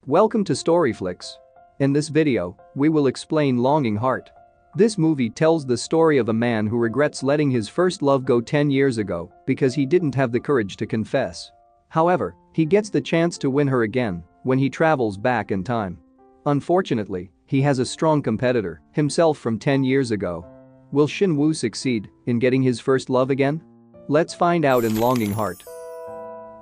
Welcome to Storyflix. In this video, we will explain Longing Heart. This movie tells the story of a man who regrets letting his first love go 10 years ago because he didn't have the courage to confess. However, he gets the chance to win her again when he travels back in time. Unfortunately, he has a strong competitor, himself from 10 years ago. Will Shin Woo succeed in getting his first love again? Let's find out in Longing Heart.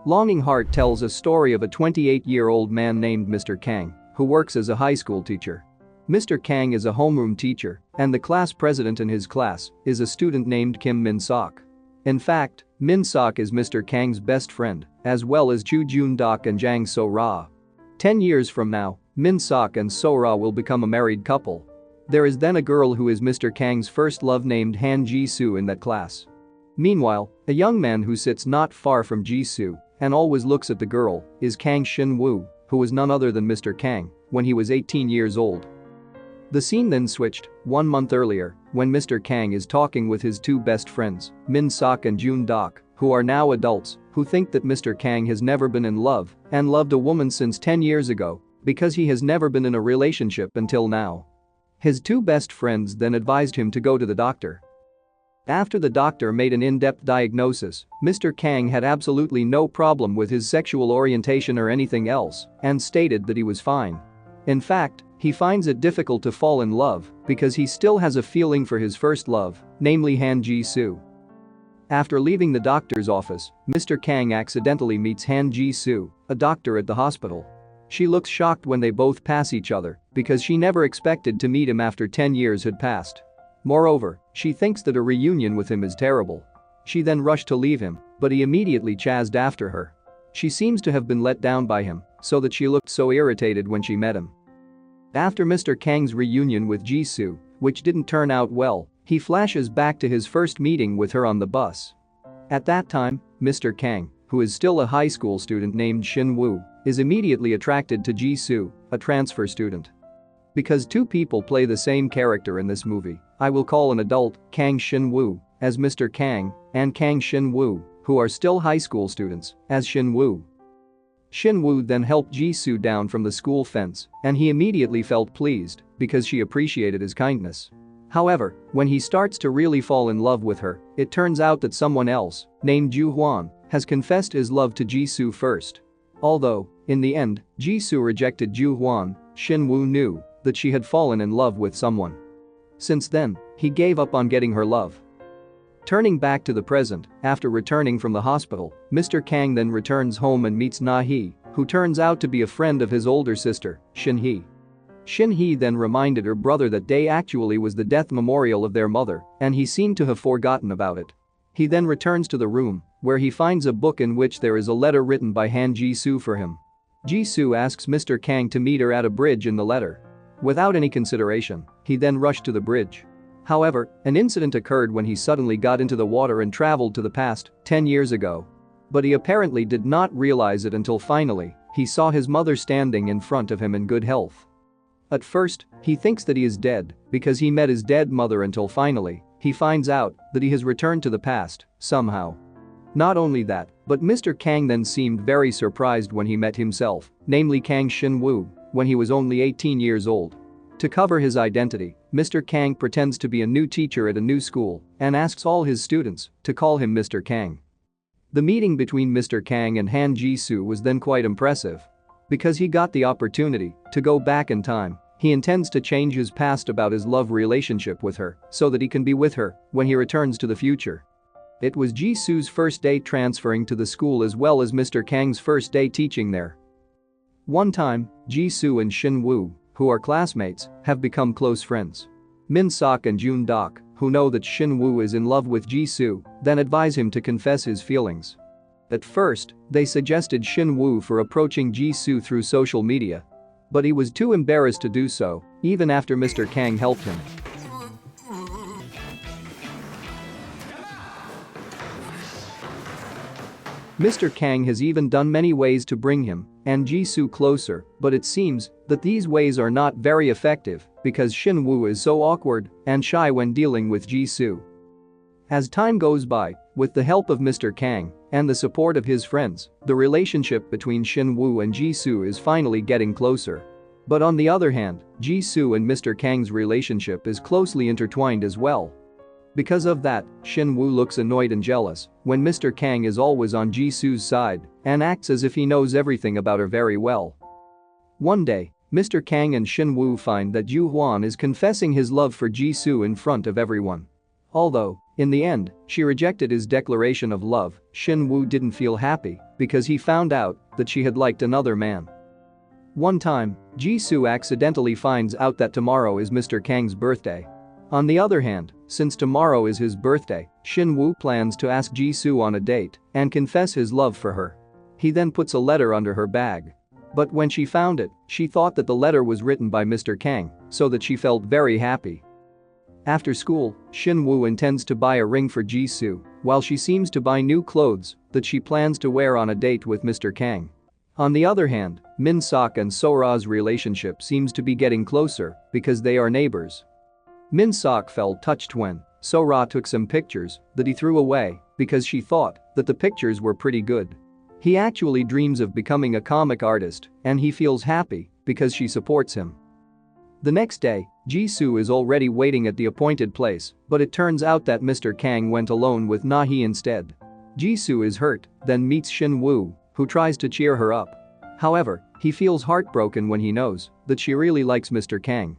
Longing Heart tells a story of a 28-year-old man named Mr. Kang, who works as a high school teacher. Mr. Kang is a homeroom teacher, and the class president in his class is a student named Kim Min-sok. In fact, Min-sok is Mr. Kang's best friend, as well as Chu Jun-dok and Jang So-ra. 10 years from now, Min-sok and So-ra will become a married couple. There is then a girl who is Mr. Kang's first love named Han Ji-soo in that class. Meanwhile, a young man who sits not far from Ji-soo and always looks at the girl is Kang Shin Woo, who was none other than Mr. Kang when he was 18 years old. The scene then switched 1 month earlier when Mr. Kang is talking with his two best friends, Min-sok and Jun-dok, who are now adults who think that Mr. Kang has never been in love and loved a woman since 10 years ago because he has never been in a relationship until now. His two best friends then advised him to go to the doctor. After the doctor made an in-depth diagnosis, Mr. Kang had absolutely no problem with his sexual orientation or anything else and stated that he was fine. In fact, he finds it difficult to fall in love because he still has a feeling for his first love, namely Han Ji-soo. After leaving the doctor's office, Mr. Kang accidentally meets Han Ji-soo, a doctor at the hospital. She looks shocked when they both pass each other because she never expected to meet him after 10 years had passed. Moreover, she thinks that a reunion with him is terrible. She then rushed to leave him, but he immediately chased after her. She seems to have been let down by him, so that she looked so irritated when she met him. After Mr. Kang's reunion with Ji-soo, which didn't turn out well, he flashes back to his first meeting with her on the bus. At that time, Mr. Kang, who is still a high school student named Shin Woo, is immediately attracted to Ji-soo, a transfer student. Because two people play the same character in this movie, I will call an adult, Kang Shin Woo, as Mr. Kang, and Kang Shin Woo, who are still high school students, as Shin Woo. Shin Woo then helped Ji-soo down from the school fence, and he immediately felt pleased because she appreciated his kindness. However, when he starts to really fall in love with her, it turns out that someone else, named Ju Hwan, has confessed his love to Ji-soo first. Although, in the end, Ji-soo rejected Ju Hwan, Shin Woo knew that she had fallen in love with someone. Since then, he gave up on getting her love. Turning back to the present, after returning from the hospital, Mr. Kang then returns home and meets Na-hee, who turns out to be a friend of his older sister, Shin-hee. Shin-hee then reminded her brother that day actually was the death memorial of their mother, and he seemed to have forgotten about it. He then returns to the room, where he finds a book in which there is a letter written by Han Ji-soo for him. Ji-soo asks Mr. Kang to meet her at a bridge in the letter. Without any consideration, he then rushed to the bridge. However, an incident occurred when he suddenly got into the water and traveled to the past, 10 years ago. But he apparently did not realize it until finally, he saw his mother standing in front of him in good health. At first, he thinks that he is dead because he met his dead mother until finally, he finds out that he has returned to the past, somehow. Not only that, but Mr. Kang then seemed very surprised when he met himself, namely Kang Shin Woo, when he was only 18 years old. To cover his identity, Mr. Kang pretends to be a new teacher at a new school and asks all his students to call him Mr. Kang. The meeting between Mr. Kang and Han Ji-soo was then quite impressive. Because he got the opportunity to go back in time, he intends to change his past about his love relationship with her so that he can be with her when he returns to the future. It was Ji-soo's first day transferring to the school as well as Mr. Kang's first day teaching there. One time, Ji-soo and Shin Woo, who are classmates, have become close friends. Min-sok and Jun-dok, who know that Shin Woo is in love with Ji-soo, then advise him to confess his feelings. At first, they suggested Shin Woo for approaching Ji-soo through social media. But he was too embarrassed to do so, even after Mr. Kang helped him. Mr. Kang has even done many ways to bring him and Ji-soo closer, but it seems that these ways are not very effective because Shin Woo is so awkward and shy when dealing with Ji-soo. As time goes by, with the help of Mr. Kang, and the support of his friends, the relationship between Shin Woo and Ji-soo is finally getting closer. But on the other hand, Ji-soo and Mr. Kang's relationship is closely intertwined as well. Because of that, Shin Woo looks annoyed and jealous when Mr. Kang is always on Ji-soo's side and acts as if he knows everything about her very well. One day, Mr. Kang and Shin Woo find that Ju Hwan is confessing his love for Ji-soo in front of everyone. Although, in the end, she rejected his declaration of love, Shin Woo didn't feel happy because he found out that she had liked another man. One time, Ji-soo accidentally finds out that tomorrow is Mr. Kang's birthday. On the other hand, since tomorrow is his birthday, Shin Woo plans to ask Ji-soo on a date and confess his love for her. He then puts a letter under her bag. But when she found it, she thought that the letter was written by Mr. Kang, so that she felt very happy. After school, Shin Woo intends to buy a ring for Ji-soo, while she seems to buy new clothes that she plans to wear on a date with Mr. Kang. On the other hand, Min Sok and So-ra's relationship seems to be getting closer because they are neighbors. Min Sok felt touched when So-ra took some pictures that he threw away because she thought that the pictures were pretty good. He actually dreams of becoming a comic artist and he feels happy because she supports him. The next day, Ji-soo is already waiting at the appointed place, but it turns out that Mr. Kang went alone with Na-hee instead. Ji-soo is hurt, then meets Shin Woo, who tries to cheer her up. However, he feels heartbroken when he knows that she really likes Mr. Kang.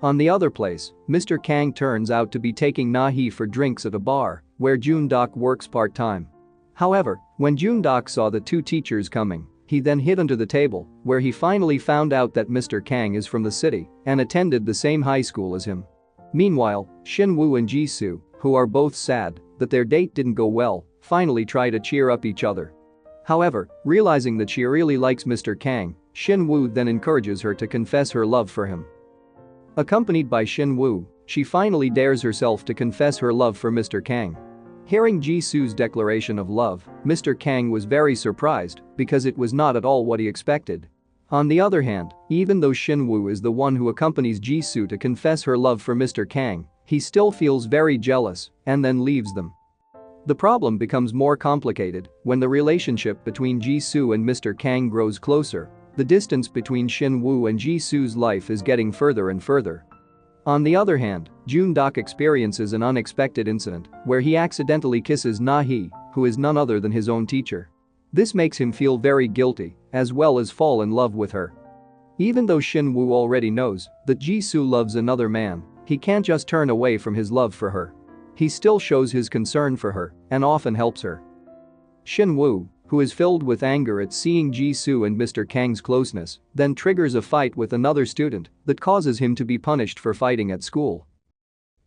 On the other place, Mr. Kang turns out to be taking Na-hee for drinks at a bar where Jun-dok works part-time. However, when Jun-dok saw the two teachers coming, he then hid under the table where he finally found out that Mr. Kang is from the city and attended the same high school as him. Meanwhile, Shin Woo and Ji-soo, who are both sad that their date didn't go well, finally try to cheer up each other. However, realizing that she really likes Mr. Kang, Shin Woo then encourages her to confess her love for him. Accompanied by Shin Woo, she finally dares herself to confess her love for Mr. Kang. Hearing Ji-soo's declaration of love, Mr. Kang was very surprised because it was not at all what he expected. On the other hand, even though Shin Woo is the one who accompanies Ji-soo to confess her love for Mr. Kang, he still feels very jealous and then leaves them. The problem becomes more complicated when the relationship between Ji-soo and Mr. Kang grows closer. The distance between Shin Woo and Ji-soo's life is getting further and further. On the other hand, Jun-dok experiences an unexpected incident where he accidentally kisses Na-hee, who is none other than his own teacher. This makes him feel very guilty, as well as fall in love with her. Even though Shin Woo already knows that Ji-soo loves another man, he can't just turn away from his love for her. He still shows his concern for her and often helps her. Shin Woo, who is filled with anger at seeing Ji-soo and Mr. Kang's closeness, then triggers a fight with another student that causes him to be punished for fighting at school.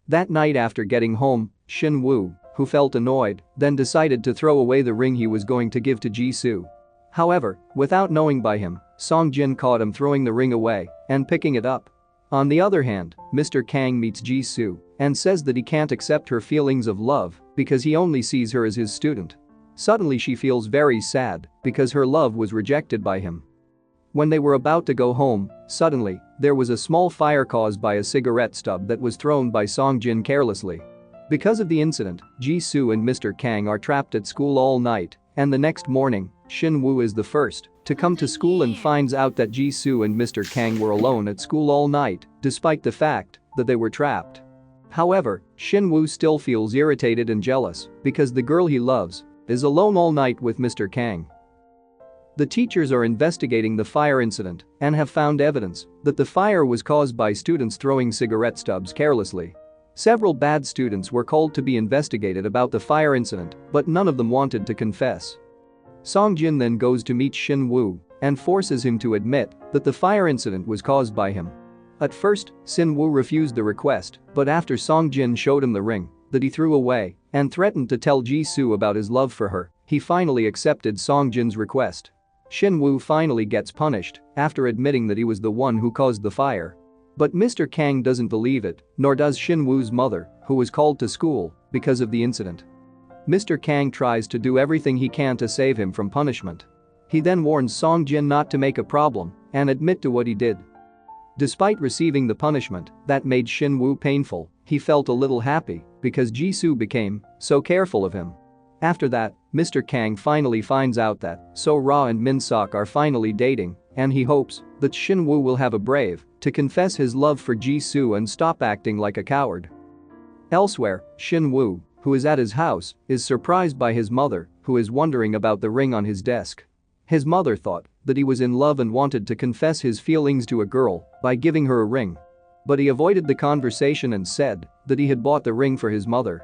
That night after getting home, Shin Woo, who felt annoyed, then decided to throw away the ring he was going to give to Ji-soo. However, without knowing by him, Song-jin caught him throwing the ring away and picking it up. On the other hand, Mr. Kang meets Ji-soo and says that he can't accept her feelings of love because he only sees her as his student. Suddenly she feels very sad because her love was rejected by him. When they were about to go home, suddenly, there was a small fire caused by a cigarette stub that was thrown by Song-jin carelessly. Because of the incident, Ji-soo and Mr. Kang are trapped at school all night, and the next morning, Shin Woo is the first to come to school and finds out that Ji-soo and Mr. Kang were alone at school all night, despite the fact that they were trapped. However, Shin Woo still feels irritated and jealous because the girl he loves is alone all night with Mr. Kang. The teachers are investigating the fire incident and have found evidence that the fire was caused by students throwing cigarette stubs carelessly. Several bad students were called to be investigated about the fire incident, but none of them wanted to confess. Song-jin then goes to meet Shin Woo and forces him to admit that the fire incident was caused by him. At first, Shin Woo refused the request, but after Song-jin showed him the ring that he threw away and threatened to tell Ji-soo about his love for her, he finally accepted Song-jin's request. Shin Woo finally gets punished after admitting that he was the one who caused the fire. But Mr. Kang doesn't believe it, nor does Shin Woo's mother, who was called to school because of the incident. Mr. Kang tries to do everything he can to save him from punishment. He then warns Song-jin not to make a problem and admit to what he did. Despite receiving the punishment that made Shin Woo painful, he felt a little happy because Ji-soo became so careful of him. After that, Mr. Kang finally finds out that So Ra and Min Sok are finally dating, and he hopes that Shin Woo will have a brave to confess his love for Jisoo and stop acting like a coward. Elsewhere, Shin Woo, who is at his house, is surprised by his mother, who is wondering about the ring on his desk. His mother thought that he was in love and wanted to confess his feelings to a girl by giving her a ring. But he avoided the conversation and said that he had bought the ring for his mother.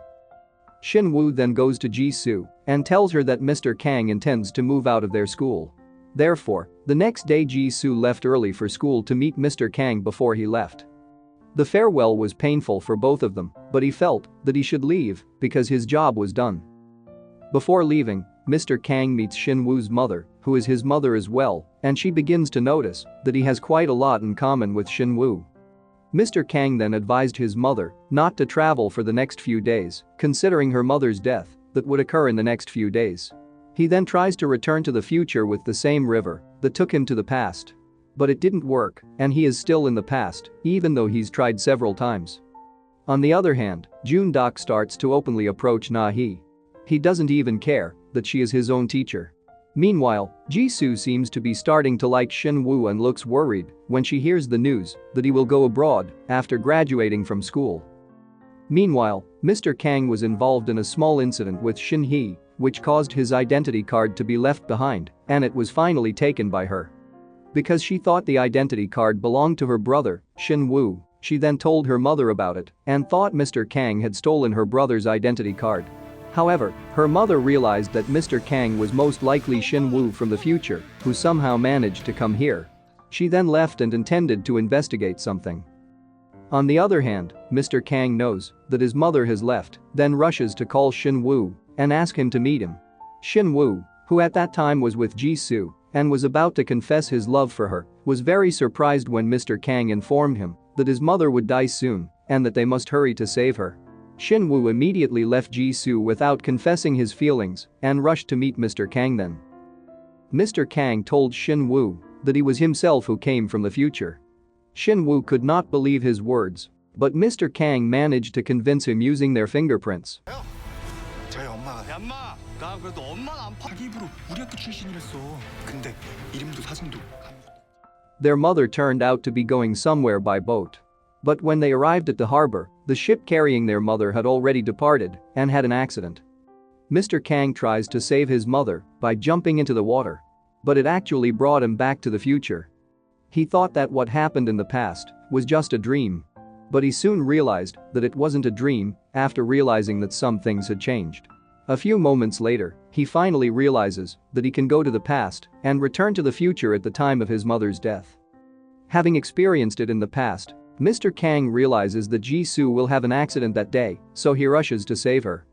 Shin Woo then goes to Jisoo and tells her that Mr. Kang intends to move out of their school. Therefore, the next day Jisoo left early for school to meet Mr. Kang before he left. The farewell was painful for both of them, but he felt that he should leave because his job was done. Before leaving, Mr. Kang meets Shin Woo's mother, who is his mother as well, and she begins to notice that he has quite a lot in common with Shin Woo. Mr. Kang then advised his mother not to travel for the next few days, considering her mother's death that would occur in the next few days. He then tries to return to the future with the same river that took him to the past. But it didn't work, and he is still in the past, even though he's tried several times. On the other hand, Joon-dok starts to openly approach Na-hee. He doesn't even care that she is his own teacher. Meanwhile, Jisoo seems to be starting to like Shin Woo and looks worried when she hears the news that he will go abroad after graduating from school. Meanwhile, Mr. Kang was involved in a small incident with Shin Hee, which caused his identity card to be left behind, and it was finally taken by her. Because she thought the identity card belonged to her brother, Shin Woo, she then told her mother about it and thought Mr. Kang had stolen her brother's identity card. However, her mother realized that Mr. Kang was most likely Shin Woo from the future, who somehow managed to come here. She then left and intended to investigate something. On the other hand, Mr. Kang knows that his mother has left, then rushes to call Shin Woo and ask him to meet him. Shin Woo, who at that time was with Jisoo and was about to confess his love for her, was very surprised when Mr. Kang informed him that his mother would die soon and that they must hurry to save her. Shin Woo immediately left Jisoo without confessing his feelings and rushed to meet Mr. Kang then. Mr. Kang told Shin Woo that he was himself who came from the future. Shin Woo could not believe his words, but Mr. Kang managed to convince him using their fingerprints. 저희 엄마가 엄마 나 그래도 엄마는 안 자기 입으로 우리 학교 출신이랬어. 근데 이름도 사진도. Their mother turned out to be going somewhere by boat. But when they arrived at the harbor, the ship carrying their mother had already departed and had an accident. Mr. Kang tries to save his mother by jumping into the water. But it actually brought him back to the future. He thought that what happened in the past was just a dream. But he soon realized that it wasn't a dream after realizing that some things had changed. A few moments later, he finally realizes that he can go to the past and return to the future at the time of his mother's death. Having experienced it in the past, Mr. Kang realizes that Jisoo will have an accident that day, so he rushes to save her.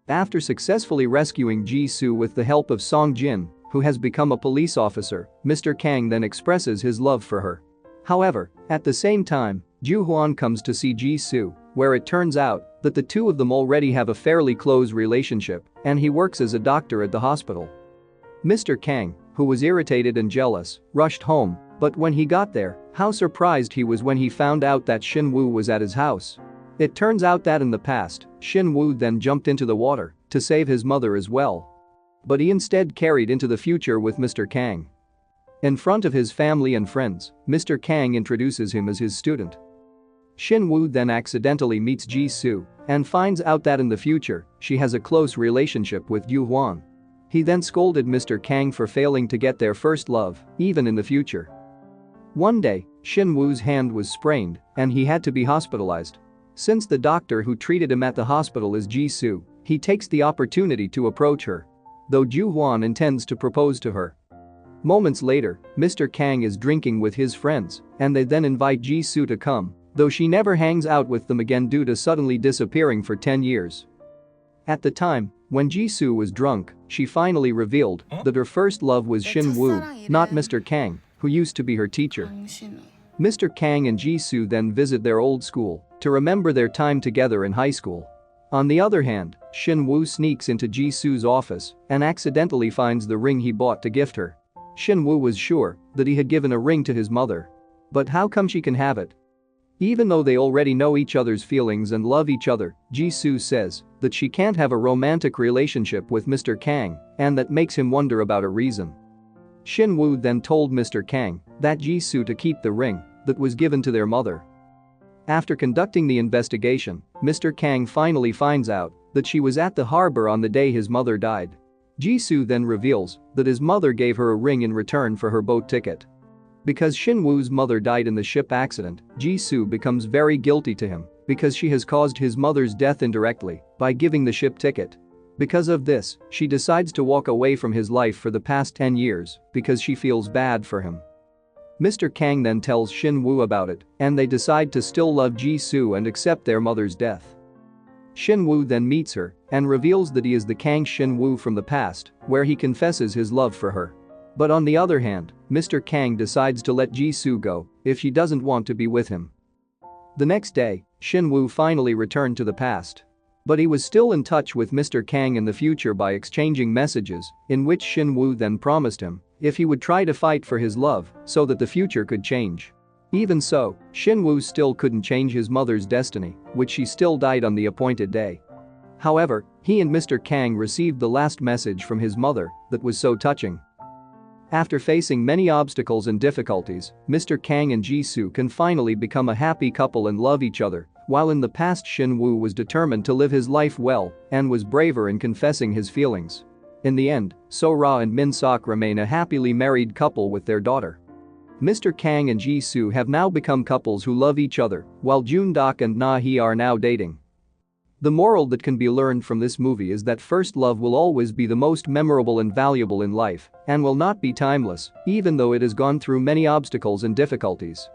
After successfully rescuing Jisoo with the help of Song Jin, who has become a police officer, Mr. Kang then expresses his love for her. However, at the same time, Ju Hwan comes to see Jisoo, where it turns out that the two of them already have a fairly close relationship, and he works as a doctor at the hospital. Mr. Kang, who was irritated and jealous, rushed home, but when he got there, how surprised he was when he found out that Shin Woo was at his house. It turns out that in the past, Shin Woo then jumped into the water to save his mother as well. But he instead carried into the future with Mr. Kang. In front of his family and friends, Mr. Kang introduces him as his student. Shin Woo then accidentally meets Jisoo and finds out that in the future, she has a close relationship with Yu Hwan. He then scolded Mr. Kang for failing to get their first love, even in the future. One day, Shin Woo's hand was sprained and he had to be hospitalized. Since the doctor who treated him at the hospital is Jisoo, he takes the opportunity to approach her. Though Ju Hwan intends to propose to her. Moments later, Mr. Kang is drinking with his friends and they then invite Jisoo to come, though she never hangs out with them again due to suddenly disappearing for 10 years. At the time, when Jisoo was drunk, she finally revealed that her first love was Shin Woo, not Mr. Kang, who used to be her teacher. Mr. Kang and Jisoo then visit their old school to remember their time together in high school. On the other hand, Shin Woo sneaks into Jisoo's office and accidentally finds the ring he bought to gift her. Shin Woo was sure that he had given a ring to his mother. But how come she can have it? Even though they already know each other's feelings and love each other, Ji-soo says that she can't have a romantic relationship with Mr. Kang, and that makes him wonder about a reason. Shin Woo then told Mr. Kang that Ji-soo to keep the ring that was given to their mother. After conducting the investigation, Mr. Kang finally finds out that she was at the harbor on the day his mother died. Ji-soo then reveals that his mother gave her a ring in return for her boat ticket. Because Shin Woo's mother died in the ship accident, Ji-soo becomes very guilty to him because she has caused his mother's death indirectly by giving the ship ticket. Because of this, she decides to walk away from his life for the past 10 years because she feels bad for him. Mr. Kang then tells Shin Woo about it, and they decide to still love Ji-soo and accept their mother's death. Shin Woo then meets her and reveals that he is the Kang Shin Woo from the past, where he confesses his love for her. But on the other hand, Mr. Kang decides to let Ji-soo go if she doesn't want to be with him. The next day, Shin Woo finally returned to the past. But he was still in touch with Mr. Kang in the future by exchanging messages in which Shin Woo then promised him if he would try to fight for his love so that the future could change. Even so, Shin Woo still couldn't change his mother's destiny, which she still died on the appointed day. However, he and Mr. Kang received the last message from his mother that was so touching. After facing many obstacles and difficulties, Mr. Kang and Ji-soo can finally become a happy couple and love each other, while in the past Shin Woo was determined to live his life well and was braver in confessing his feelings. In the end, So-ra and Min-sok remain a happily married couple with their daughter. Mr. Kang and Ji-soo have now become couples who love each other, while Joon-dok and Na-hee are now dating. The moral that can be learned from this movie is that first love will always be the most memorable and valuable in life and will not be timeless, even though it has gone through many obstacles and difficulties.